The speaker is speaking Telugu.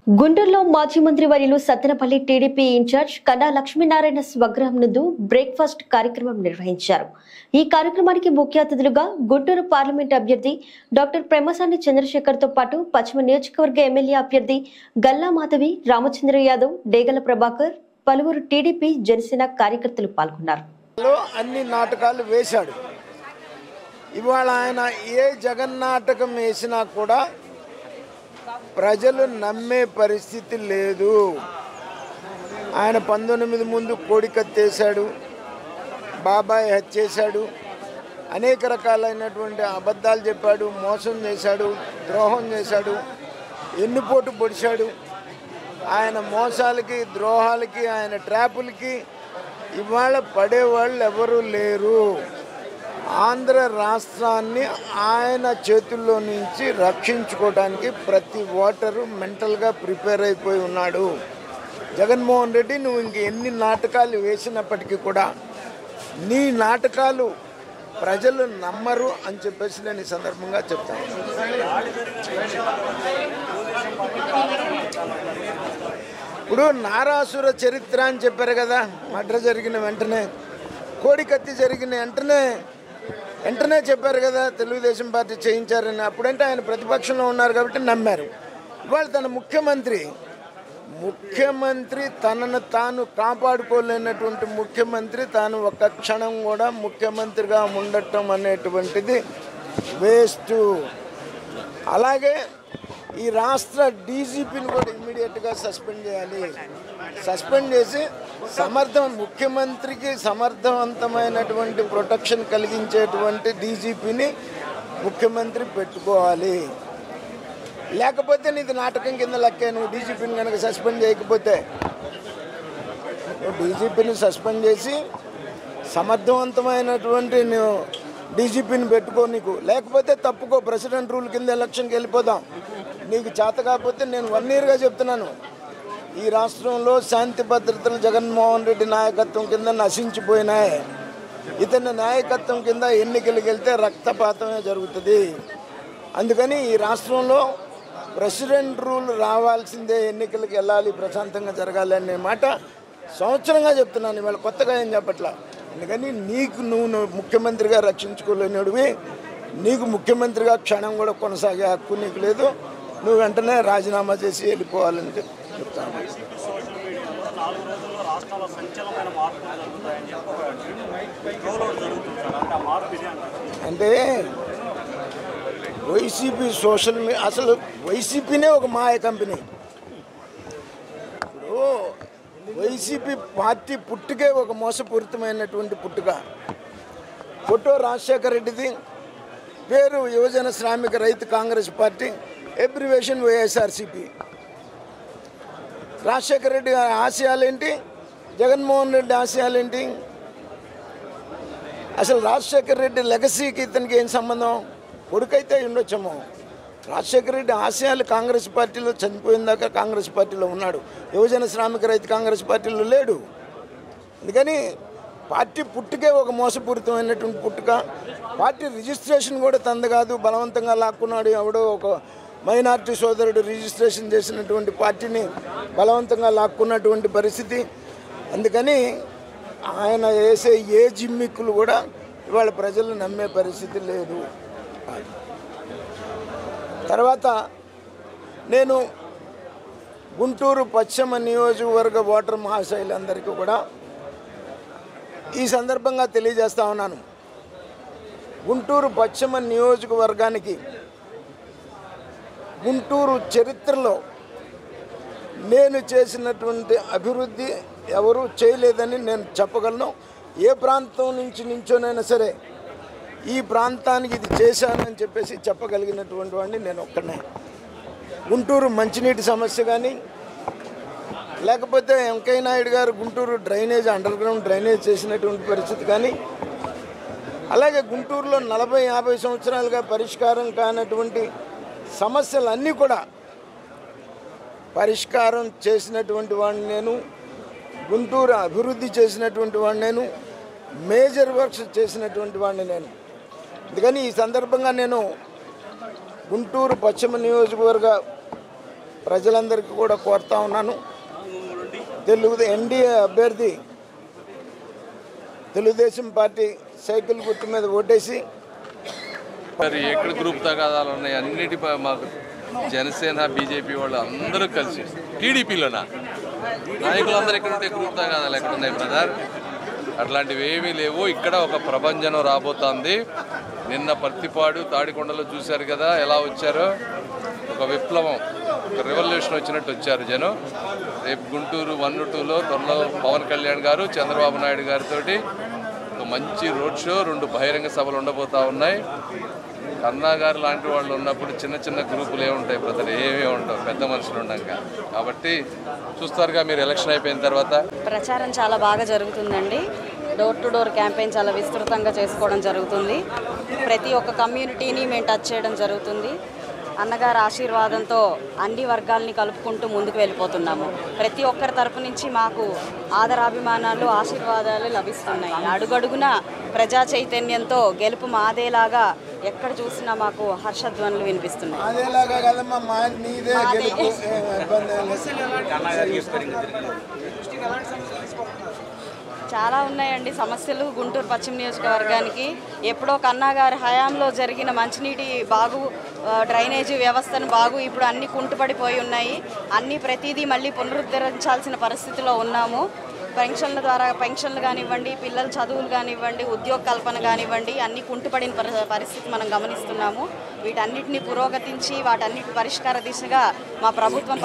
గుంటూరులో మాజీ మంత్రి వర్యులు సత్తెనపల్లి టీడీపీ ఇన్ఛార్జ్ కన్నా లక్ష్మీనారాయణ స్వగృహం నందు బ్రేక్ఫాస్ట్ కార్యక్రమం నిర్వహించారు. ఈ కార్యక్రమానికి ముఖ్య అతిథులుగా గుంటూరు పార్లమెంట్ అభ్యర్థి డాక్టర్ ప్రేమసాని చంద్రశేఖర్ తో పాటు పశ్చిమ నియోజకవర్గ ఎమ్మెల్యే అభ్యర్థి గల్లా మాధవి, రామచంద్ర యాదవ్, డేగల ప్రభాకర్, పలువురు టీడీపీ జనసేన కార్యకర్తలు పాల్గొన్నారు. అన్ని నాటకాలు వేశాడు. ఇవాళ ఆయన ఏ జగన్నాటకం వేసినా కూడా ప్రజలు నమ్మే పరిస్థితి లేదు. ఆయన 19 ముందు కోడికత్తేశాడు, బాబాయ్ హత్యేశాడు, అనేక రకాలైనటువంటి అబద్ధాలు చెప్పాడు, మోసం చేశాడు, ద్రోహం చేశాడు, ఎన్నుపోటు పొడిచాడు. ఆయన మోసాలకి, ద్రోహాలకి, ఆయన ట్రాపులకి ఇవాళ పడేవాళ్ళు ఎవరూ లేరు. ఆంధ్ర రాష్ట్రాన్ని ఆయన చేతుల్లో నుంచి రక్షించుకోవడానికి ప్రతి ఓటరు మెంటల్గా ప్రిపేర్ అయిపోయి ఉన్నాడు. జగన్మోహన్ రెడ్డి, నువ్వు ఇంక ఎన్ని నాటకాలు వేసినప్పటికీ కూడా నీ నాటకాలు ప్రజలు నమ్మరు అని చెప్పేసి నేను ఈ సందర్భంగా చెప్తాను. ఇప్పుడు నారాసుర చరిత్ర అని చెప్పారు కదా, మర్డర్ జరిగిన వెంటనే, కోడికత్తి జరిగిన వెంటనే చెప్పారు కదా తెలుగుదేశం పార్టీ చేయించారని. అప్పుడంటే ఆయన ప్రతిపక్షంలో ఉన్నారు కాబట్టి నమ్మారు. ఇవాళ తన ముఖ్యమంత్రి తనను తాను కాపాడుకోలేనటువంటి ముఖ్యమంత్రి తాను ఒక్క క్షణం కూడా ముఖ్యమంత్రిగా ఉండటం అనేటువంటిది వేస్ట్. అలాగే ఈ రాష్ట్ర డీజీపీని కూడా ఇమ్మీడియట్గా సస్పెండ్ చేయాలి. సస్పెండ్ చేసి ముఖ్యమంత్రికి సమర్థవంతమైనటువంటి ప్రొటెక్షన్ కలిగించేటువంటి డీజీపీని ముఖ్యమంత్రి పెట్టుకోవాలి. లేకపోతే నీది నాటకం కింద లెక్కే. నువ్వు డీజీపీని కనుక సస్పెండ్ చేయకపోతే, డీజీపీని సస్పెండ్ చేసి సమర్థవంతమైనటువంటి నువ్వు డీజీపీని పెట్టుకో. నీకు లేకపోతే తప్పుకో, ప్రెసిడెంట్ రూల్ కింద ఎలక్షన్కి వెళ్ళిపోదాం. నీకు చేత కాకపోతే నేను 1 ఇయర్గా చెప్తున్నాను, ఈ రాష్ట్రంలో శాంతి భద్రతలు జగన్మోహన్ రెడ్డి నాయకత్వం కింద నశించిపోయినాయి. ఇతని నాయకత్వం కింద ఎన్నికలకు వెళ్తే రక్తపాతమే జరుగుతుంది. అందుకని ఈ రాష్ట్రంలో ప్రెసిడెంట్ రూల్ రావాల్సిందే, ఎన్నికలకు వెళ్ళాలి, ప్రశాంతంగా జరగాలి అనే మాట సంవత్సరంగా చెప్తున్నాను. ఇవాళ కొత్తగా ఏం చెప్పట్లా. అందుకని నువ్వు ముఖ్యమంత్రిగా రక్షించుకోలేనివి, నీకు ముఖ్యమంత్రిగా క్షణం కూడా కొనసాగే హక్కు నీకు లేదు. నువ్వు వెంటనే రాజీనామా చేసి వెళ్ళిపోవాలని చెప్తాను. అంటే వైసీపీ సోషల్ మీడియా, అసలు వైసీపీనే ఒక మాయ కంపెనీ. ఇప్పుడు వైసీపీ పార్టీ పుట్టుకే ఒక మోసపూరితమైనటువంటి పుట్టుక. ఫోటో రాజశేఖర రెడ్డిది, పేరు యువజన శ్రామిక రైతు కాంగ్రెస్ పార్టీ, ఎబ్రివేషన్ వైఎస్ఆర్సీపీ. రాజశేఖర రెడ్డి ఆశయాలేంటి, జగన్మోహన్ రెడ్డి ఆశయాలేంటి? అసలు రాజశేఖర రెడ్డి లెగసీకి ఇతనికి ఏం సంబంధం? కొడుకైతే ఉండొచ్చేమో. రాజశేఖర రెడ్డి ఆశయాలు కాంగ్రెస్ పార్టీలో చనిపోయిన దాకా కాంగ్రెస్ పార్టీలో ఉన్నాడు, యువజన శ్రామిక రైతు కాంగ్రెస్ పార్టీలో లేడు. అందుకని పార్టీ పుట్టుకే ఒక మోసపూరితమైనటువంటి పుట్టుక. పార్టీ రిజిస్ట్రేషన్ కూడా తంద కాదు, బలవంతంగా లాక్కున్నాడు. ఎవడో ఒక మైనార్టీ సోదరుడు రిజిస్ట్రేషన్ చేసినటువంటి పార్టీని బలవంతంగా లాక్కున్నటువంటి పరిస్థితి. అందుకని ఆయన వేసే ఏ జిమ్మిక్కులు కూడా ఇవాళ ప్రజలు నమ్మే పరిస్థితి లేదు. తర్వాత నేను గుంటూరు పశ్చిమ నియోజకవర్గ ఓటర్ మహాశయులందరికీ కూడా ఈ సందర్భంగా తెలియజేస్తా ఉన్నాను. గుంటూరు పశ్చిమ నియోజకవర్గానికి గుంటూరు చరిత్రలో నేను చేసినటువంటి అభివృద్ధి ఎవరూ చేయలేదని నేను చెప్పగలను. ఏ ప్రాంతం నుంచి నించోనైనా సరే ఈ ప్రాంతానికి ఇది చేశానని చెప్పేసి చెప్పగలిగినటువంటి వాడిని నేను ఒక్కనే. గుంటూరు మంచినీటి సమస్య కానీ, లేకపోతే వెంకయ్య నాయుడు గారు Guntur drainage, under ground drainage చేసినటువంటి పరిస్థితి కానీ, అలాగే గుంటూరులో 40-50 సంవత్సరాలుగా పరిష్కారం కానటువంటి సమస్యలన్నీ కూడా పరిష్కారం చేసినటువంటి వాడిని నేను. గుంటూరు అభివృద్ధి చేసినటువంటి వాడిని నేను. మేజర్ వర్క్స్ చేసినటువంటి వాడిని నేను. అందుకని ఈ సందర్భంగా నేను గుంటూరు పశ్చిమ నియోజకవర్గ ప్రజలందరికీ కూడా కోరుతా ఉన్నాను, ఎన్డీఏ అభ్యర్థి తెలుగుదేశం పార్టీ సైకిల్ గుర్తు మీద ఓటేసి మరి ఎక్కడ గ్రూప్ తగాదాలు ఉన్నాయి అన్నిటి మాకు జనసేన బీజేపీ వాళ్ళు అందరూ కలిసి టీడీపీలోనా నాయకులందరూ ఎక్కడ ఉంటే గ్రూప్ తగాదాలు ఎక్కడ ఉన్నాయి బ్రదర్? అట్లాంటివి ఏమీ లేవు. ఇక్కడ ఒక ప్రభంజనం రాబోతోంది. నిన్న పత్తిపాడు తాడికొండలో చూశారు కదా ఎలా వచ్చారో, ఒక విప్లవం, ఒక రెవల్యూషన్ వచ్చినట్టు వచ్చారు జనం. రేపు గుంటూరు 1, 2లో త్వరలో పవన్ కళ్యాణ్ గారు చంద్రబాబు నాయుడు గారితో ఒక మంచి రోడ్ షో, 2 బహిరంగ సభలు ఉండబోతా ఉన్నాయి. కన్నా గారు లాంటి వాళ్ళు ఉన్నప్పుడు చిన్న చిన్న గ్రూపులు ఏముంటాయి బ్రదర్? ఏమీ ఉండవు, పెద్ద మనుషులు ఉండగా. కాబట్టి చూస్తారుగా మీరు ఎలక్షన్ అయిపోయిన తర్వాత. ప్రచారం చాలా బాగా జరుగుతుందండి. డోర్ టు డోర్ క్యాంపెయిన్ చాలా విస్తృతంగా చేసుకోవడం జరుగుతుంది. ప్రతి ఒక్క కమ్యూనిటీని మేము టచ్ చేయడం జరుగుతుంది. అన్నగారి ఆశీర్వాదంతో అన్ని వర్గాల్ని కలుపుకుంటూ ముందుకు వెళ్ళిపోతున్నాము. ప్రతి ఒక్కరి తరపు నుంచి మాకు ఆదరాభిమానాలు, ఆశీర్వాదాలు లభిస్తున్నాయి. అడుగడుగున ప్రజా చైతన్యంతో గెలుపు మాదేలాగా ఎక్కడ చూసినా మాకు హర్షధ్వనులు వినిపిస్తున్నాయి. చాలా ఉన్నాయండి సమస్యలు. గుంటూరు పశ్చిమ నియోజకవర్గానికి ఎప్పుడో కన్నా గారి హయాంలో జరిగిన మంచినీటి బాగు, డ్రైనేజీ వ్యవస్థను బాగు ఇప్పుడు అన్నీ కుంటుపడిపోయి ఉన్నాయి. అన్నీ ప్రతిదీ మళ్ళీ పునరుద్ధరించాల్సిన పరిస్థితిలో ఉన్నాము. పెన్షన్ల ద్వారా పెన్షన్లు కానివ్వండి, పిల్లల చదువులు కానివ్వండి, ఉద్యోగ కల్పన కానివ్వండి, అన్నీ కుంటుపడిన పరిస్థితి మనం గమనిస్తున్నాము. వీటన్నిటిని పురోగతించి వాటన్నిటి పరిష్కార దిశగా మా ప్రభుత్వం